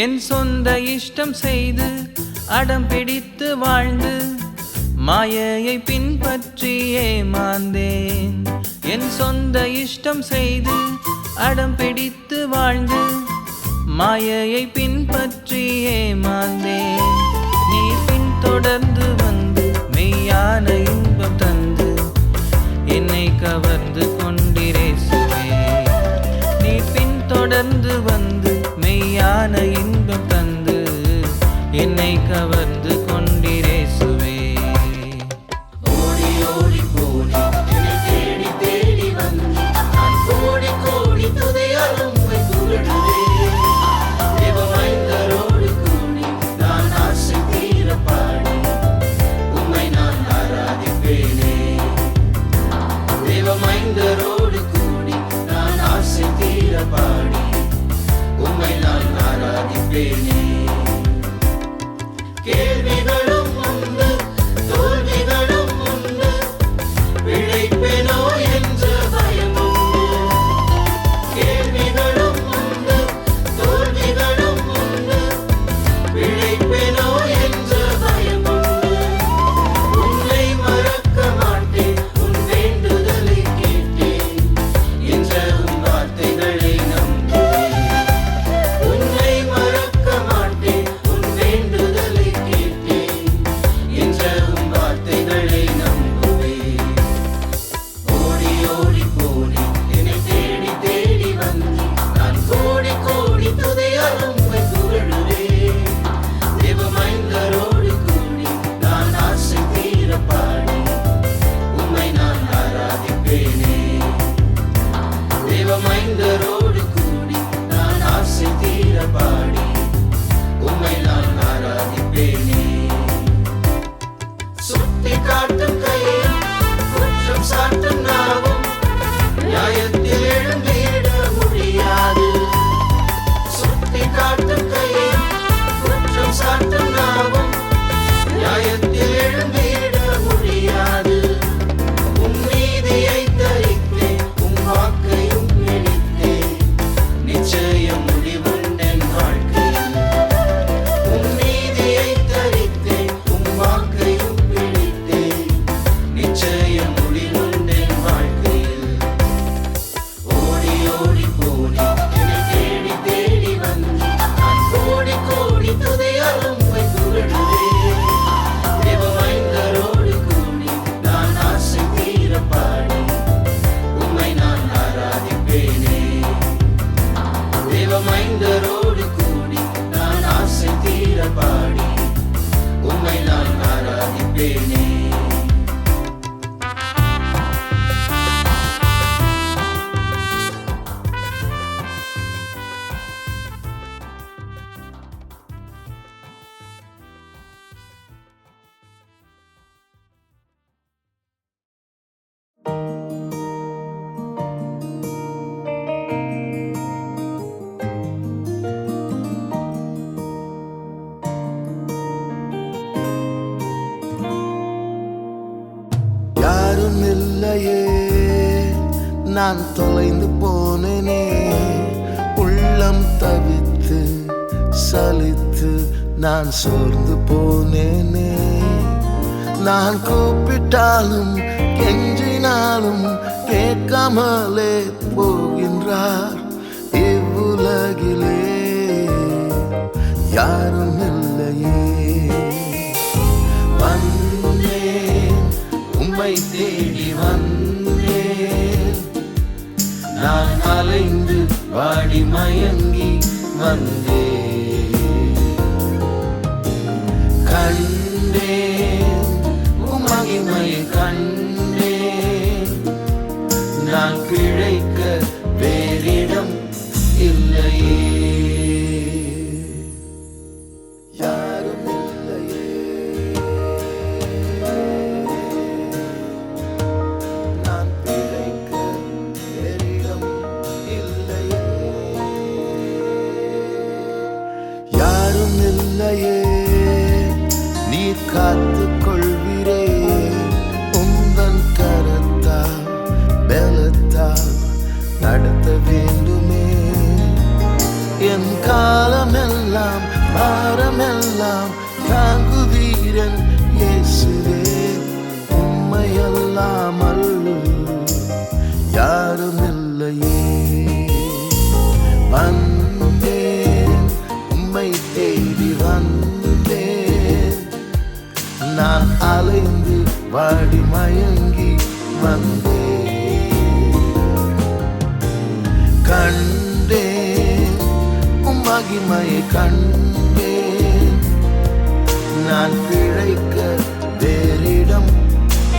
என் சொந்த இஷ்டம் செய்து அடம் பிடித்து வாழ்ந்து மாயையை பின்பற்றி ஏமாந்தேன். என் சொந்த இஷ்டம் செய்து அடம் பிடித்து வாழ்ந்து மாயையை பின்பற்றி ஏமாந்தேன். நீ பின்தொடர்ந்து வந்து மெய்யான இன்பம் தந்து என்னை கவர்ந்து கொண்டிரேசுவே. நீ பின்தொடர்ந்து வந்து மெய்யான இன்பம் தந்து என்னை கவர்ந்து கொண்டிரேசுவே. ஓடி ஓடி போடி என்னை தேடி தேடி வந்து நான் கோடி கோடி துதியாலும் புகழுவே. தேவமைந்தரோடு கூடி நான் ஆசை தீர பாடி உம்மை நான் ஆராதிப்பேனே. தேவமைந்தரோடு கூடி நான் ஆசை தீர பாடி உம்மை நான் ஆராதிப்பேனே. கேள்விகளும் உண்டு தோல்விகளும் உண்டு பிழைப்பேனோ என்ற பயம் உண்டு. கேள்விகளும் உண்டு தோல்விகளும் உண்டு பிழைப்பேனோ என்ற பயம் உண்டு. உன்னை மறக்க மாட்டேன் உன் வேண்டுதலை கேட்டேன் என்ற உன் வார்த்தைகளை நம்புவேன். உன்னை மறக்க மாட்டேன் உன் வேண்டுதலை கேட்டேன் என்ற உன் வார்த்தைகளை நம்புவேன். ஓடி ஓடி போடி என்னை தேடி தேடி வந்து நான் கோடி கோடி துதியாலும் புகழுவேன். தேவமைந்தரோடு கூடி நான் ஆசை தீர பாடி உம்மை நான் ஆராதிப்பேனே. தேவமைந்தரோடு கூடி நான் ஆசை தீர பாடி உம்மை நான் ஆராதிப்பேனே. சுட்டி காட்டும் கையும் குற்றம் சாட்டும் நாவும் நியாயத்தில் எழுந்திட முடியாது. சுட்டி காட்டும் கையும் குற்றம் சாட்டும் நாவும் நியாயத்தில் எழுந்திட முடியாது. உம் நீதியை தரித்தேன் உம் வாக்கையும் பிடித்தேன் நிச்சயம் முடிவுண்டென் வாழ்க்கையில். உம் நீதியை தரித்தேன் உம் வாக்கையும் பிடித்தேன் நிச்சயம் முடிவுண்டென் வாழ்க்கையில். ஓடி ஓடி போடி என்னை தேடி தேடி வந்து நான் கோடி கோடி துதியாலும் புகழுவேன். தேவமைந்தரோடு கூடி நான் ஆசை தீர பாடி உம்மை நான் ஆராதிப்பேனே. தேவமைந்தரோடு கூடி நான் ஆசை தீர பாடி உம்மை நான் ஆராதிப்பேனே. யாரும் இல்லையே நான் தொலைந்து போனேனே. உள்ளம் தவித்து சலித்து நான் சோர்ந்து போனேனே. நான் கூப்பிட்டாலும் கெஞ்சினாலும் கேட்காமலே போகின்றார் இவ்வுலகிலே. யாரும் இல்லையே வந்தேன் உம்மை தேடி வந்தேன். நான் அலைந்து வாடி மயங்கி வந்தேன். கண்டேன் உம் மகிமையை கண்டேன். நான் பிழைக்க வேறிடம் இல்லையே. யாரும் இல்லையே நான் பிழைக்க வேறிடம் இல்லையே. யாரும் இல்லையே நீர் காத்துக் கொள்வீரே. உந்தன் கரத்தால் பலத்தால் நடத்த வேண்டுமே. என் காலமெல்லாம் எல்லாம் பாரமெல்லாம் தாங்குவீரன் இயேசுவே உம்மையல்லாமல் யாரும் இல்லையே வந்தேன் உம்மை தேடி வந்தேன் நான் அலைந்து வாடி மயங்கி வந்தேன் கண்டேன் உம் மகிமையை கண்டேன் நான் பிழைக்க வேறிடம்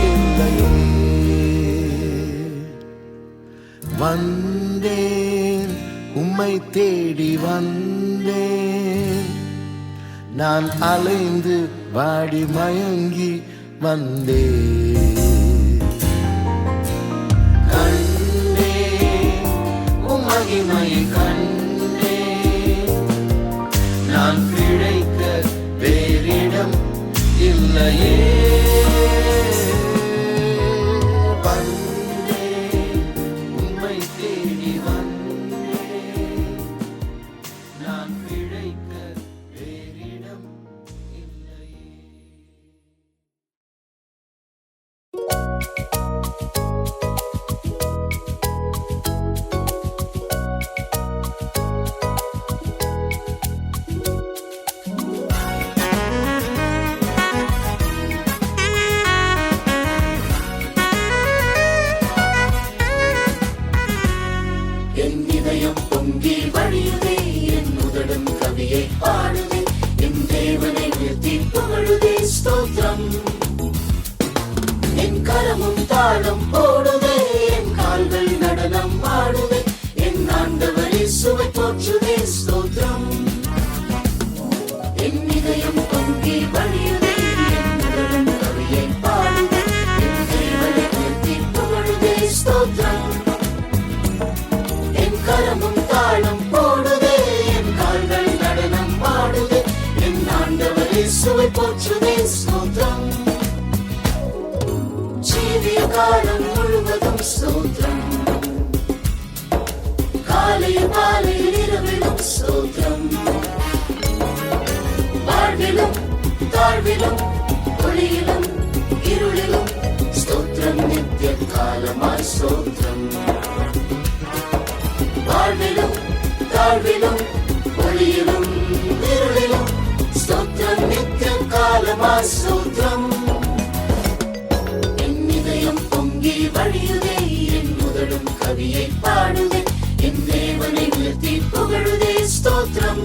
இல்லையே வந்தேன் உம்மை தேடி வந்தேன் நான் அலைந்து வாடி மயங்கி வந்தேன் கண்டேன் உம் மகிமையை கண்டேன் நான் பிழைக்க வேறிடம் இல்லையே வந்தேன் உம்மை தேடி வந்தேன் நான் பிழைக்க வேறிடம் இல்லையே என் இதயம் பொங்கி வழியுதே என் உதடும் கவியை பாடுதே என் தேவனை உயர்த்தி புகழுதே ஸ்தோத்திரம் என் கரமும் தாளம் போடுதே என் கால்கள் நடனம் ஆடுதே என் ஆண்டவரை சுவை போற்றுதே ஸ்தோத்திரம் என் இதயம் பொங்கி வழியுதே என் உதடும் கவியை பாடுதே என் தேவனை உயர்த்தி புகழுதே ஸ்தோத்திரம் என் கரமும் தாளம் போடுதே என் கால்கள் நடனம் ஆடுதே என் ஆண்டவரை சுவை போற்றுதே ஸ்தோத்திரம் ஜீவிய காலம் முழுவதும் ஸ்தோத்திரம் காலை மாலை இரவிலும் ஸ்தோத்திரம் வாழ்விலும் தாழ்விலும் ஒளியிலும் இருளிலும் ஸ்தோத்திரம் நித்திய காலமாய் ஸ்தோத்திரம் வாழ்விலும் தாழ்விலும் ஒளியிலும் இருளிலும் ஸ்தோத்திரம் நித்திய காலமாய் ஸ்தோத்திரம் என் இதயம் பொங்கி வழியுதே என் உதடும் கவியை பாடுதே என் தேவனை உயர்த்தி புகழுதே ஸ்தோத்திரம்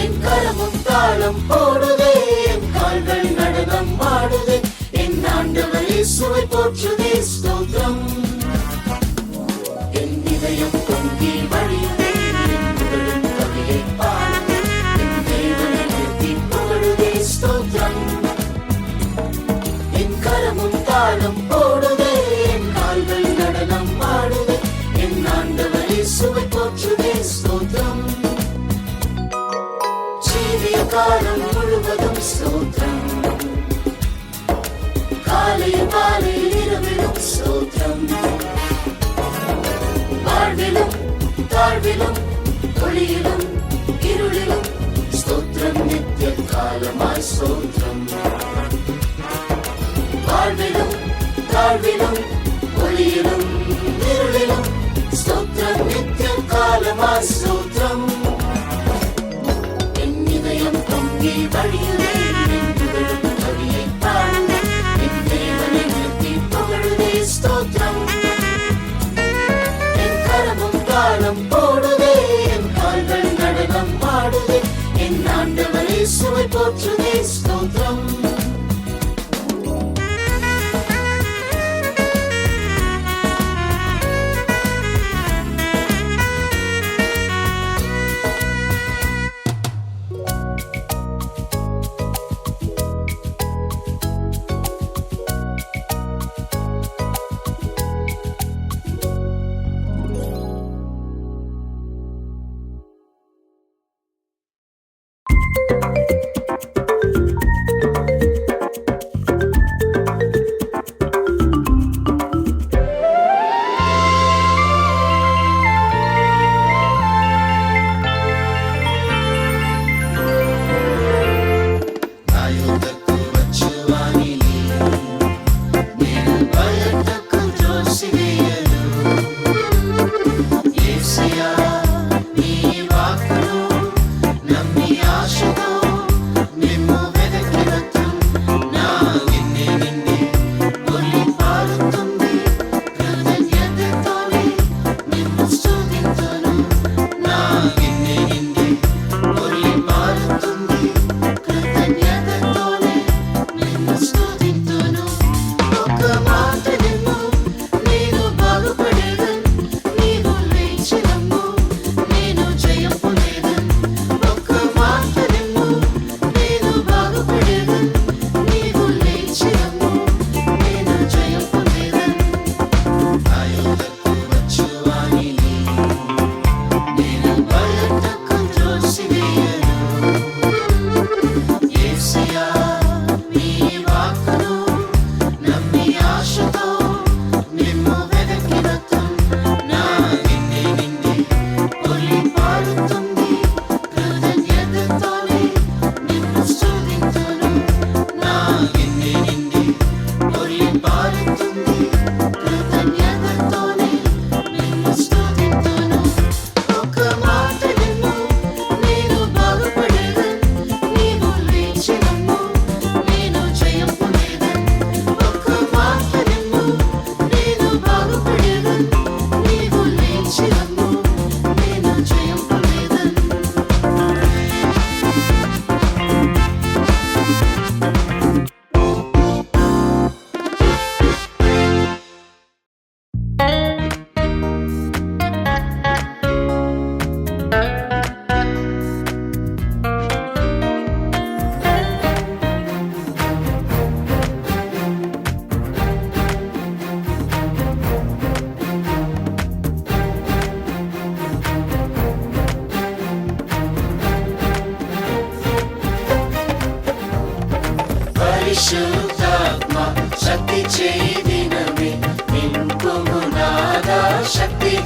என் கரமும் தாளம் போடுதே என் கால்கள் நடனம் ஆடுதே என் ஆண்டவரை சுவை போற்றுதே ஸ்தோத்திரம் என் இதயம் பொங்கி வழியுதே என் உதடும் கவியை பாடுதே என் தேவனை உயர்த்தி புகழுதே ஸ்தோத்திரம் என் கரமும் தாளம் போடுதே என் கால்கள் நடனம் ஆடுதே என் ஆண்டவரை சுவை போற்றுதே ஸ்தோத்திரம் ஜீவிய காலம் முழுவதும் ஸ்தோத்திரம் காலை மாலை இரவிலும் ஸ்தோத்திரம் வாழ்விலும் தாழ்விலும் ஒளியிலும் இருளிலும் ஸ்தோத்திரம் நித்திய காலமாய் ஸ்தோத்திரம் வாழ்விலும் தாழ்விலும் ஒளியிலும் இருளிலும் ஸ்தோத்திரம் நித்திய காலமாய் ஸ்தோத்திரம் என் இதயம் பொங்கி வழியுதே என் உதடும் கவியை பாடுதே என் தேவனை உயர்த்தி புகழுதே ஸ்தோத்திரம் என் கரமும் தாளம் போடுதே என் கால்கள் நடனம் ஆடுதே என் ஆண்டவரை சுவை போற்றுதே ஸ்தோத்திரம்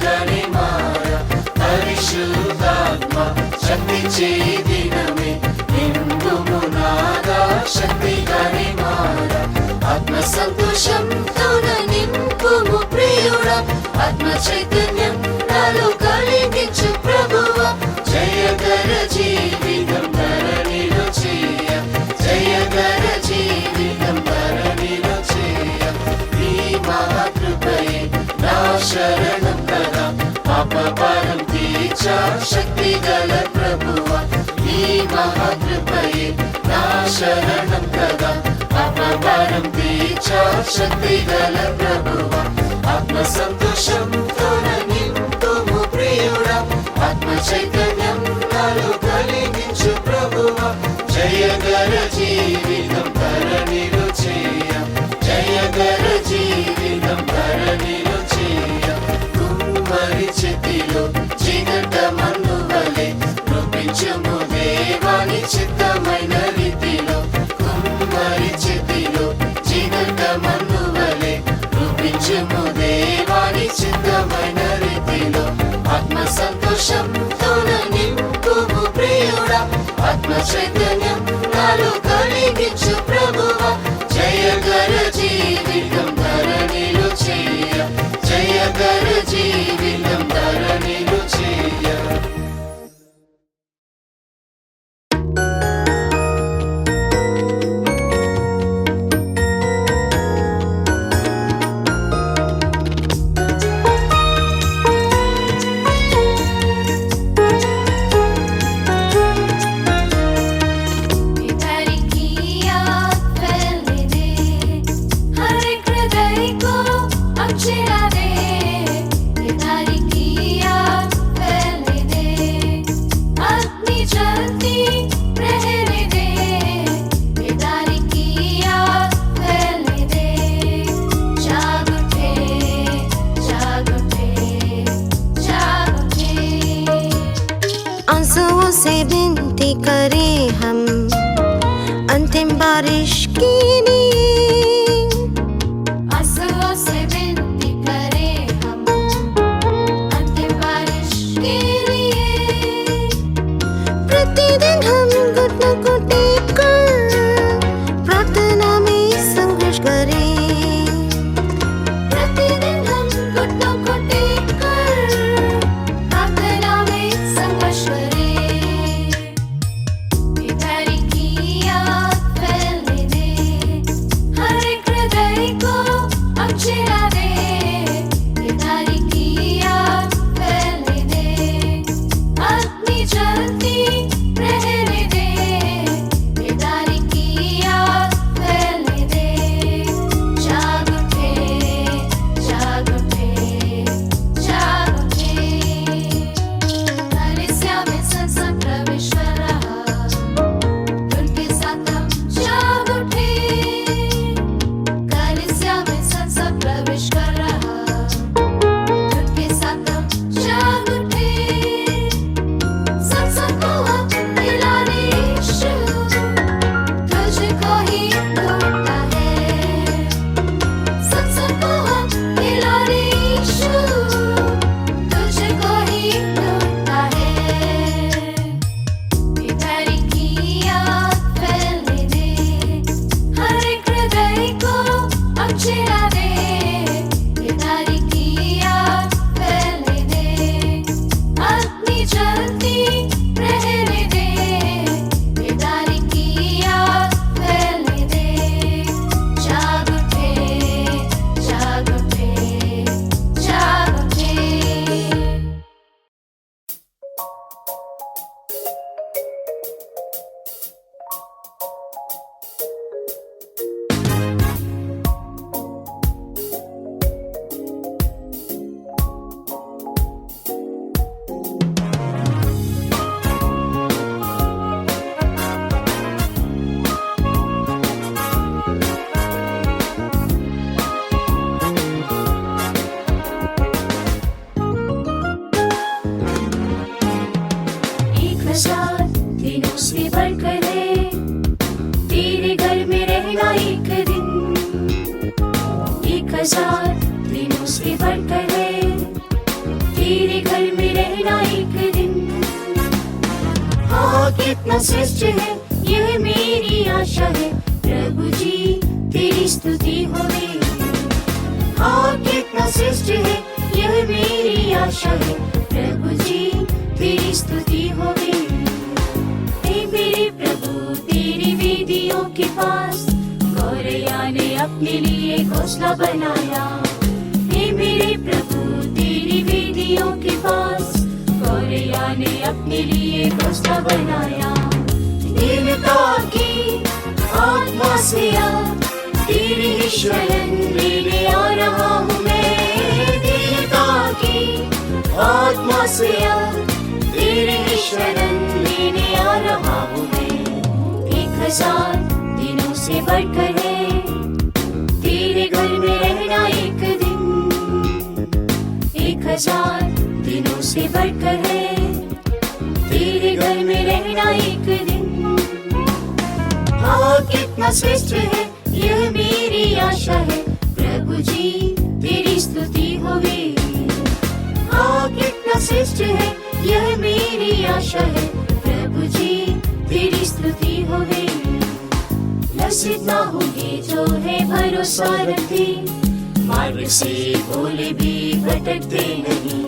శక్తిగానే మారా పరిశుద్ధాత్మ శక్తించే దినమే నిండుము నాదా శక్తిగానే మారా ఆత్మ సంతోషంతోన నింపుము ప్రియుడా ఆత్మ చైతన్యం నాలో కలిగించు ప్రభువా జయకర జీవితం ధరణిలో చేయ జయకర జీవితం ధరణిలో చేయ ఈ మహాకృపయే నా శరణం కదా పాపభారం తీర్చా శక్తి గల ప్రభువా ఈ మహాకృపయే నా శరణం కదా పాపభారం తీర్చా శక్తి గల ప్రభువా ఆత్మ సంతోషంతోన నింపుము ప్రియుడా ఆత్మ చైతన్యం నాలో కలిగించు ప్రభువా జయకర జీవితం ధరణిలో చేయ జయకర జీవితం ధరణిలో చేయ కుమ్మరి చేతిలో జిగట మన్ను వలె రూపించుము దేవాని చిత్తమైన రీతిలో కుమ్మరి చేతిలో జిగట మన్ను వలె రూపించుము దేవాని చిత్తమైన రీతిలో ఆత్మ సంతోషంతోన నింపుము ప్రియుడా ఆత్మ చైతన్యం నాలో కలిగించు ప్రభువా జయకర జీవితం ధరణిలో చేయ జయకర జీవితం ధరణిలో చేయ आंसुओं से विनती करें हम अंतिम बारिश के लिए आंसुओं से विनती करें हम अंतिम बारिश के लिए प्रतिदिन हम घुटनों को टेक कर प्रार्थना में संघर्ष करें प्रतिदिन हम घुटनों को टेक कर प्रार्थना में संघर्ष करें पितारी की याद फैलने दे कितना श्रेष्ठ है यह मेरी आशा है, प्रभु जी तेरी स्तुति होवे। हाँ कितना श्रेष्ठ है यह मेरी आशा है, प्रभु जी तेरी स्तुति होवे। हे मेरे प्रभु तेरी वेदियों के पास गौरैया ने अपने लिए घोंसला बनाया। हे मेरे प्रभु तेरी वेदियों के पास गौरैया ने अपने लिए घोंसला बनाया। दीनता की आत्मा से आ तेरी ही शरण लेने आ रहा हूँ मैं। दीनता की आत्मा से आ तेरी ही शरण लेने आ रहा हूँ मैं। 1000 दिनों से बढ़कर है तेरे घर में रहना एक दिन। 1000 दिनों से बढ़कर है तेरे घर में रहना एक दिन। हाँ कितना श्रेष्ठ है यह मेरी आशा है, प्रभु जी तेरी स्तुति होवे। हाँ कितना श्रेष्ठ है यह मेरी आशा है, प्रभु जी तेरी स्तुति होवे। लज्जित ना होंगे जो है भरोसा रखते, मार्ग से भोले भी भटकते नहीं।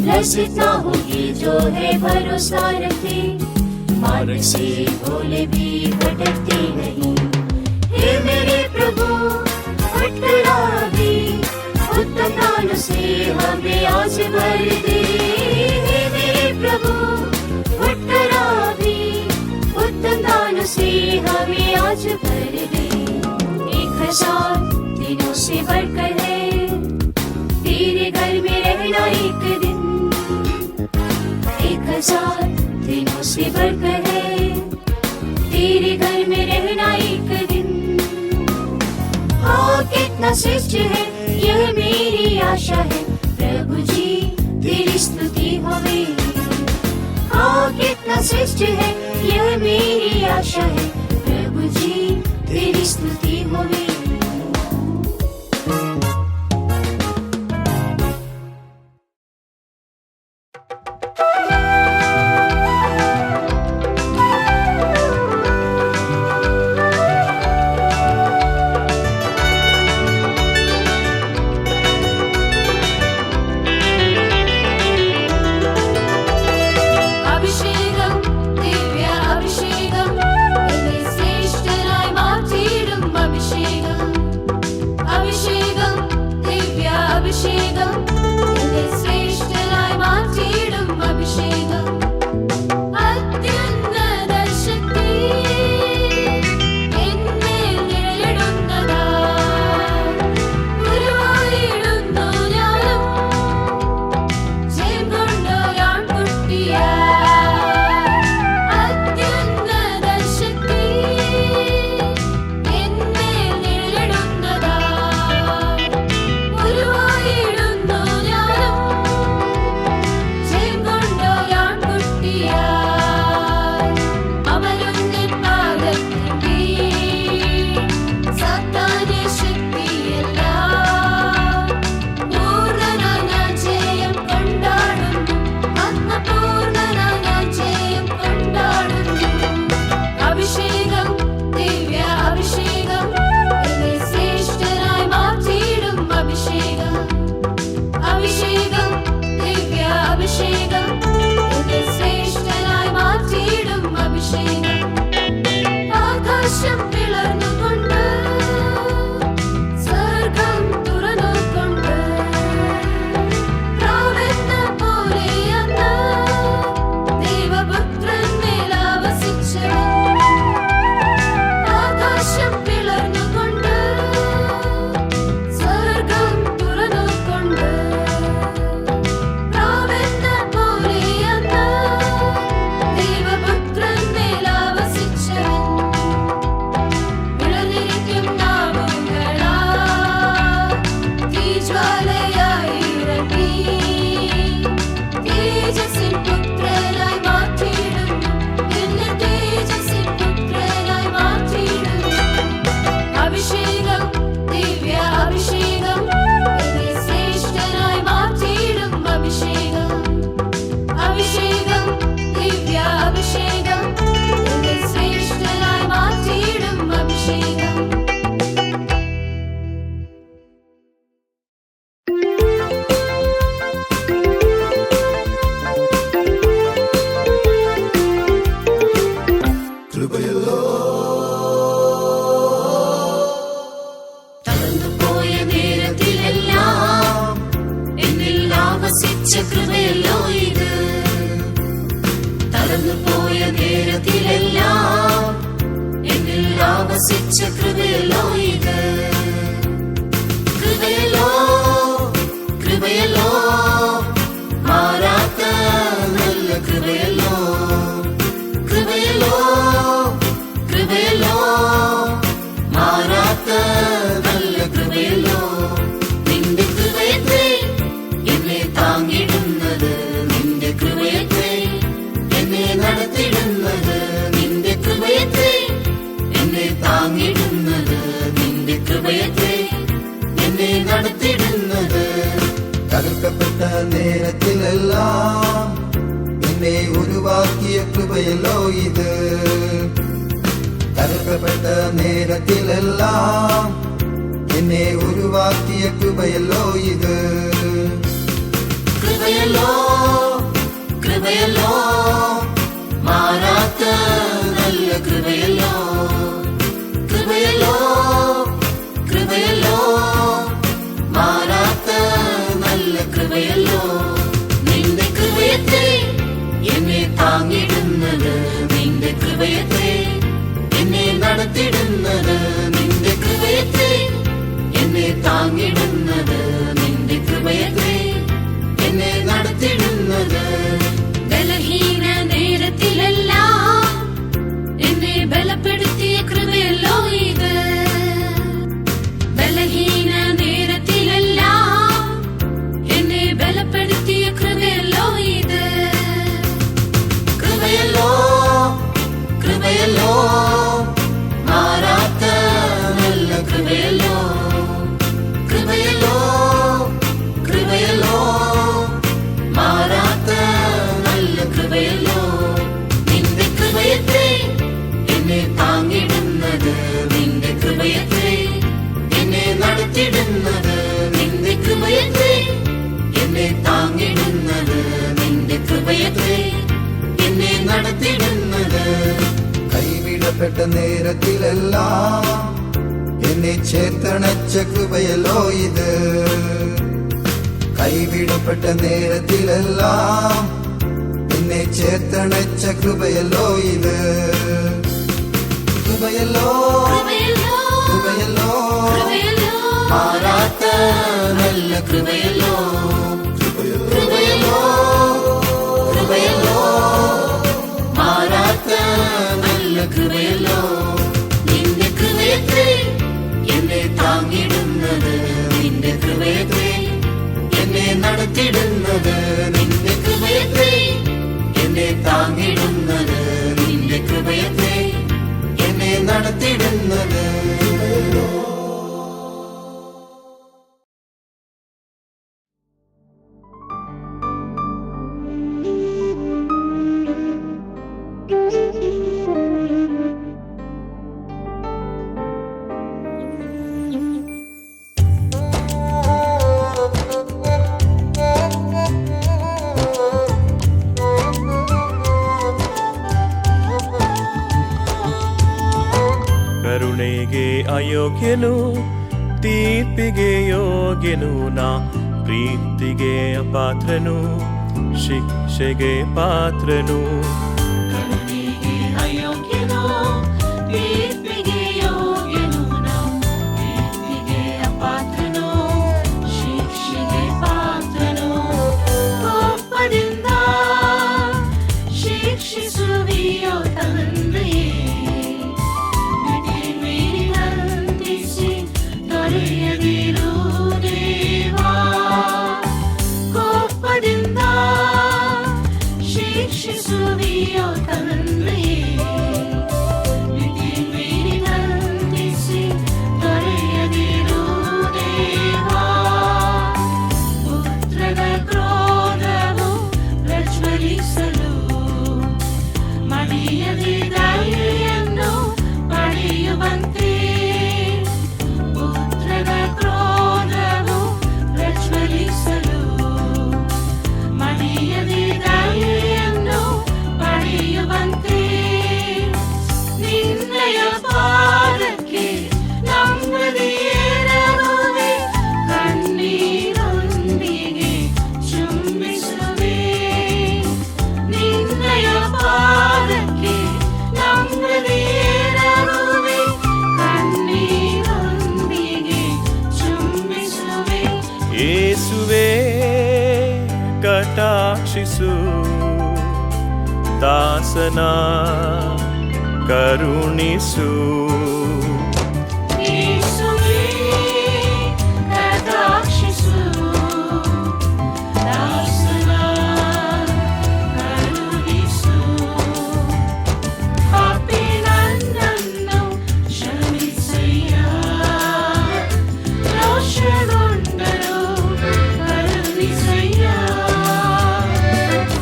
लज्जित ना होंगे जो है भरोसा रखते, मार्ग से भोले भी भटकते नहीं। हे मेरे प्रभु भटकरा भी उत्तम दान से हमें आज भर दे। हे मेरे प्रभु भटकरा भी उत्तम दान से हमें आज भर दे। 1000 दिनों से बढ़कर है तेरे घर में रहना एक दिन। 1000 दिनों से बढ़कर है तेरे घर में रहना एक दिन। हाँ कितना श्रेष्ठ है यह मेरी आशा है, प्रभु जी तेरी स्तुति होवे। हाँ कितना श्रेष्ठ है यह मेरी आशा है, प्रभु जी तेरी स्तुति होवे। അഭിഷേകം ദിവ്യ അഭിഷേകം എന്നെ ശ്രേഷ്ഠനായി മാറ്റിയിടും കൃപയല്ലോ ഇത്. തളർന്നു പോയ നേരത്തിലെല്ലാം എന്നിൽ ആവസിച്ച കൃപയല്ലോ ഇത്. കൃപയല്ലോ കൃപയല്ലോ മാറാത്ത നല്ല കൃപയല്ലോ. കൃപയല്ലോ കൃപയല്ലോ മാറാത്ത നല്ല കൃപയല്ലോ. നിന്റെ കൃപയത്രേ എന്നെ താങ്ങിടുന്നത്. നിന്റെ കൃപയത്രേ എന്നെ നടത്തിടുന്നത്. നിന്റെ കൃപയത്രേ എന്നെ താങ്ങിടുന്നത്. നിന്റെ കൃപയത്രേ എന്നെ നടത്തിടുന്നത്. തകർക്കപ്പെട്ട നേരത്തിലെല്ലാം എന്നെ ഉരുവാക്കിയ കൃപയല്ലോ ഇത്. തകർക്കപ്പെട്ട നേരത്തിലെല്ലാം എന്നെ ഉരുവാക്കിയ കൃപയല്ലോ ഇത്. കൃപയല്ലോ കൃപയല്ലോ മാറാത്ത നല്ല കൃപയല്ലോ. കൃപയല്ലോ കൃപയല്ലോ മാറാത്ത നല്ല കൃപയല്ലോ. നിന്റെ കൃപയത്രേ എന്നെ താങ്ങിടുന്നത്. നിന്റെ കൃപയത്രേ എന്നെ നടത്തിടുന്നത്. നിന്റെ കൃപയത്രേ എന്നെ താങ്ങിടുന്നത്. നിന്റെ കൃപയത്രേ എന്നെ നടത്തിടുന്നത്. ബലഹീന നേരത്തിലെല്ലാം എന്നെ ബലപ്പെടുത്തിയ കൃപയല്ലോ ഇത്. ബലഹീന നേരത്തിലെല്ലാം എന്നെ ബലപ്പെടുത്തിയ കൃപയല്ലോ ഇത്. കൃപയല്ലോ കൃപയല്ലോ മാറാത്ത നല്ല കൃപയല്ലോ. കൃപയല്ലോ കൃപയല്ലോ മാറാത്ത നല്ല കൃപയല്ലോ. നിന്റെ കൃപയത്രേ എന്നെ താങ്ങിടുന്നത്. നിന്റെ കൃപയത്രേ എന്നെ നടത്തിടുന്നത്. നിന്റെ കൃപയത്രേ എന്നെ താങ്ങിടുന്നത്. നിന്റെ കൃപയത്രേ എന്നെ നടത്തിടുന്നത്. കൈവിടപ്പെട്ട നേരത്തിലെല്ലാം എന്നെ ചേർത്തണച്ച കൃപയല്ലോ ഇത്. കൈവിടപ്പെട്ട നേരത്തിലെല്ലാം എന്നെ ചേർത്തണച്ച കൃപയല്ലോ ഇത്. കൃപയല്ലോ കൃപയല്ലോ കൃപയല്ലോ കൃപയല്ലോ മാറാത്ത നല്ല കൃപയല്ലോ. കൃപയല്ലോ കൃപയല്ലോ മാറാത്ത നല്ല കൃപയല്ലോ. നിന്റെ കൃപയത്രേ എന്നെ താങ്ങിടുന്നത്. നിന്റെ കൃപയത്രേ എന്നെ നടത്തിടുന്നത്. നിന്റെ കൃപയത്രേ എന്നെ താങ്ങിടുന്നത്. നിന്റെ കൃപയത്രേ എന്നെ നടത്തിടുന്നത്. ಕರುಣೆಗೆ ಅಯೋಗ್ಯನು, ತೀರ್ಪಿಗೆ ಯೋಗ್ಯನು, ನಾ ಪ್ರೀತಿಗೆ ಅಪಾತ್ರನು, ಶಿಕ್ಷೆಗೆ ಪಾತ್ರನು. ಕರುಣೆಗೆ ಅಯೋಗ್ಯನು, ತೀರ್ಪಿಗೆ ಯೋಗ್ಯನು, ನಾ ಪ್ರೀತಿಗೆ ಅಪಾತ್ರನು, ಶಿಕ್ಷೆಗೆ ಪಾತ್ರನು. ಕೋಪದಿಂದ ಶಿಕ್ಷಿಸುವಿಯೋ ತಂದೆಯೇ, ಮಿತಿಮೀರಿದಂತಿಸಿ ತೊರೆಯದಿರು ದೇವಾ. ಕೋಪದಿಂದ ಶಿಕ್ಷಿಸುವಿಯೋ ತಂದೆಯೇ, ಮಿತಿಮೀರಿದಂತಿಸಿ ತೊರೆಯದಿರು ದೇವಾ. ಪುತ್ರನ ಕ್ರೋಧವು ಪ್ರಜ್ವಲಿಸಲು ಮಡಿಯದೆ ದಯೆಯನ್ನು ಪಡೆಯುವಂತೆ. ಪುತ್ರನ ಕ್ರೋಧವು ಪ್ರಜ್ವಲಿಸಲು ಮಡಿಯದೆ ದಯೆಯನ್ನು ಪಡೆಯುವಂತೆ. ಕಟಾಕ್ಷಿಸು ದಾಸನ ಕರುಣಿಸು ಯೇಸುವೇ ಕಟಾಕ್ಷಿಸು ದಾಸನ ಕರುಣಿಸು ಪಾಪಿ ನನ್ನನ್ನು ಕ್ಷಮಿಸಯ್ಯ ರೋಷಗೊಂಡರು ಕರುಣಿಸಯ್ಯ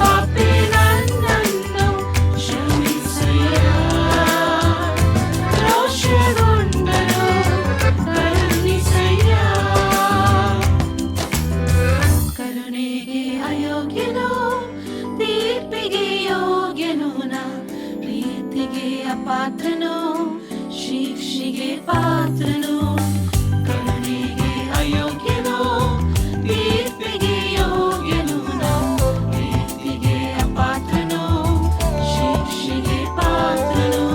ಪಾಪಿ ನನ್ನನ್ನು ಕ್ಷಮಿಸಯ್ಯ ರೋಷಗೊಂಡರು ಕರುಣಿಸಯ್ಯ ಕರುಣೆಗೆ ಅಯೋಗ್ಯನು ತೀರ್ಪಿಗೆ ಯೋಗ್ಯನು ನಾ ಪ್ರೀತಿಗೆ ಅಪಾತ್ರನು ಶಿಕ್ಷೆಗೆ ಪಾತ್ರನು ಕರುಣೆಗೆ ಅಯೋಗ್ಯನು ತೀರ್ಪಿಗೆ ಯೋಗ್ಯನು ನಾ ಪ್ರೀತಿಗೆ ಅಪಾತ್ರನು ಶಿಕ್ಷೆಗೆ ಪಾತ್ರನು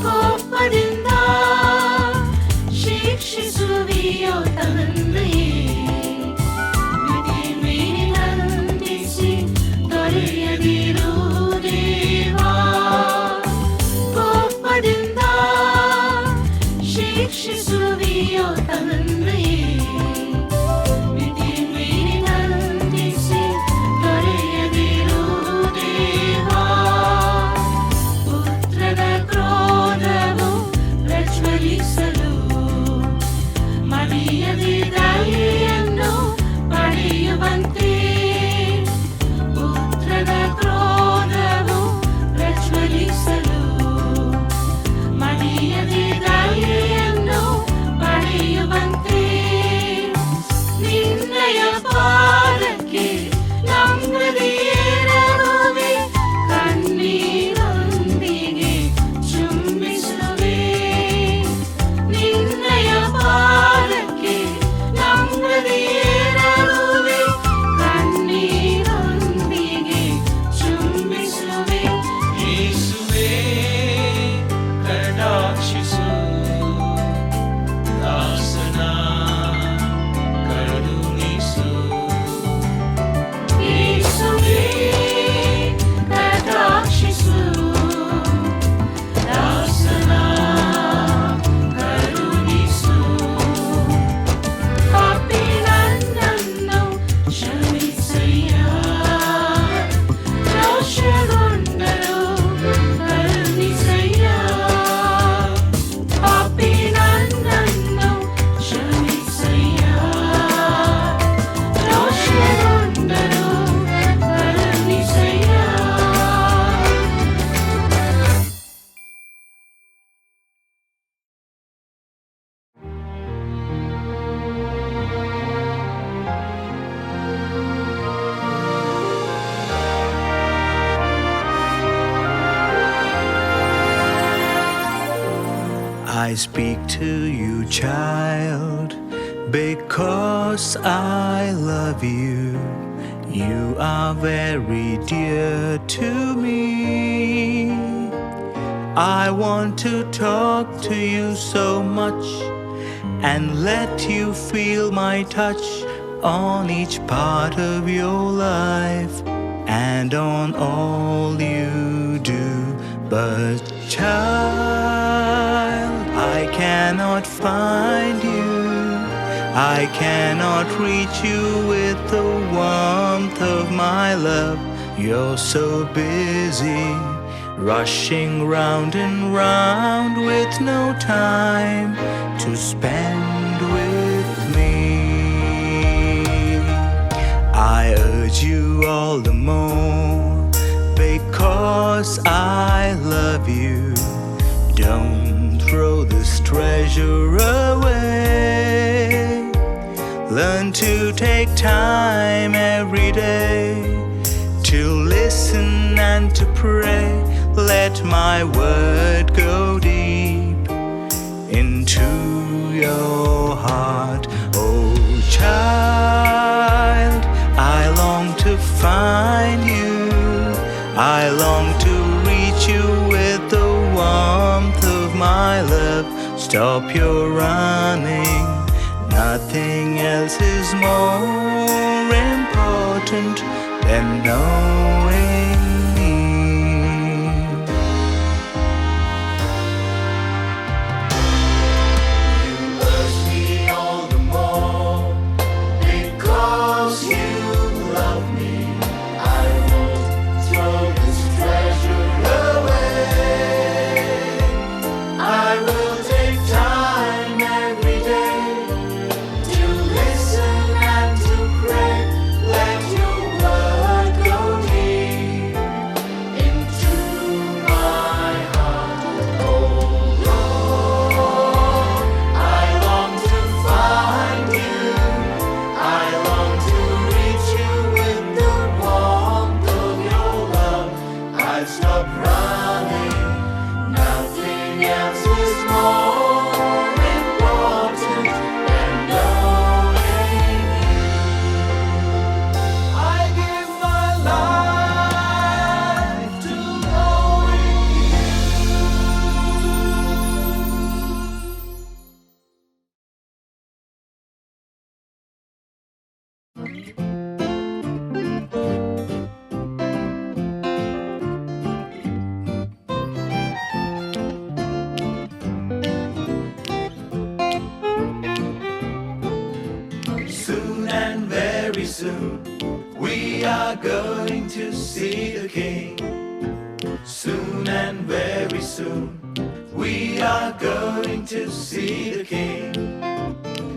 ಕೋಪದಿಂದ ಶಿಕ್ಷಿಸುವಿಯೋ ತಂದೆಯೇ ವಿಧಿ ಮೀರಿ ನಂದಿಸಿ ದೊರೆಯದಿರು ದೇವಾ ಕೋಪದಿಂದ ಶಿಕ್ಷಿಸುವಿಯೋ ತಂದೆಯೇ ವಿಧಿ ಮೀರಿ ನಂದಿಸಿ ದೊರೆಯದಿರು ದೇವಾ ಪುತ್ರನ ಕ್ರೋಧವು ಪ್ರಜ್ವಲಿಸಲು ಮರೆಯದೆ ದಯೆಯನ್ನು ಪಡೆಯುವಂತೆ ಪುತ್ರನ ಕ್ರೋಧವು ಪ್ರಜ್ವಲಿಸಲು ಮರೆಯದೆ ದಯೆಯನ್ನು ಪಡೆಯುವಂತೆ ನಿನ್ನಯ ಪಾದಕ್ಕೆ ನಂಬದಿರರುವೆ ಕಣ್ಣೀರೊಂದಿಗೆ ಚುಂಬಿಸುವೆ ನಿನ್ನಯ ಪಾದಕ್ಕೆ ನಂಬದಿರರುವೆ ಕಣ್ಣೀರೊಂದಿಗೆ ಚುಂಬಿಸುವೆ ಯೇಸುವೇ ಕಟಾಕ್ಷಿಸು ದಾಸನ ಕರುಣಿಸು ಯೇಸುವೇ ಕಟಾಕ್ಷಿಸು ದಾಸನ ಕರುಣಿಸು ಪಾಪಿ ನನ್ನನ್ನು ಕ್ಷಮಿಸಯ್ಯ ರೋಷಗೊಂಡರು ಕರುಣಿಸಯ್ಯ ಪಾಪಿ ನನ್ನನ್ನು ಕ್ಷಮಿಸಯ್ಯ ರೋಷಗೊಂಡರು ಕರುಣಿಸಯ್ಯ I speak to you, child, because I love you. You are very dear to me. I want to talk to you so much and let you feel my touch on each part of your life and on all you do. But child, I cannot find you. I cannot reach you with the warmth of my love. You're so busy, rushing round and round with no time to spend with me. I urge you all the more because I love you. Don't throw this treasure away. Learn to take time every day to listen and to pray. Let my word go deep into your heart. Oh child, I long to find you. I long to reach you with the warmth of my love. Stop your running, nothing else is more important than knowing me. You urge me all the more because you love me. I won't throw this treasure away. I will take time every day to listen and to pray. Let your word go deep into my heart. Oh Lord, I long to find you. I long to reach you with the warmth of your love. I've stopped running. Nothing else is more important than knowing you. I give my life to knowing you. Soon and very soon, we are going to see the King. Soon and very soon, we are going to see the King.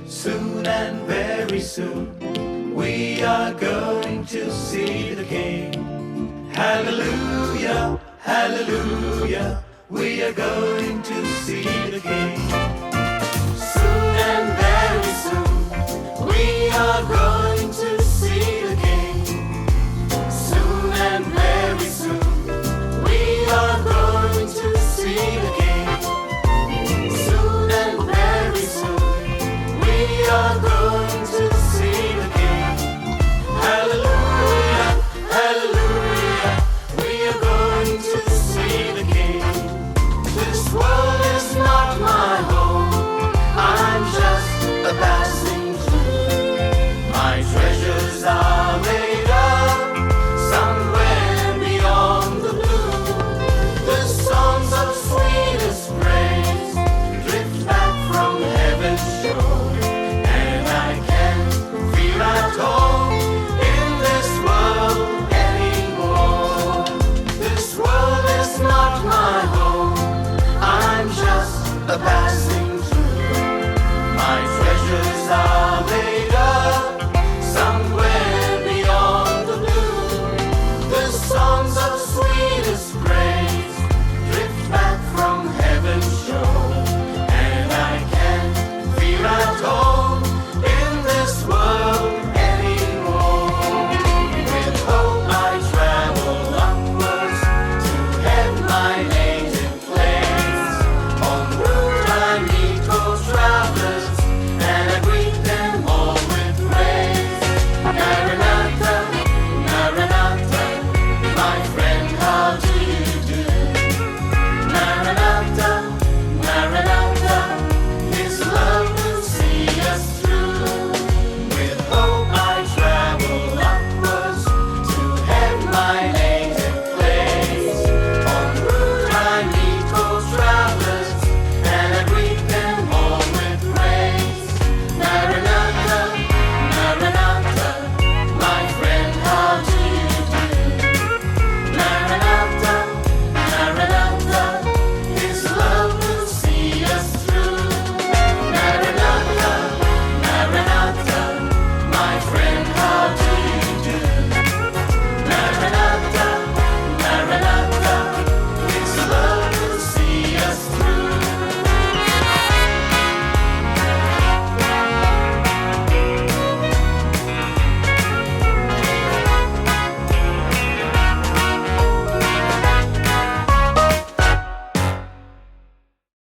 Soon and very soon, we are going to see the King. Hallelujah, hallelujah, we are going to see the King. Soon and very soon, we are going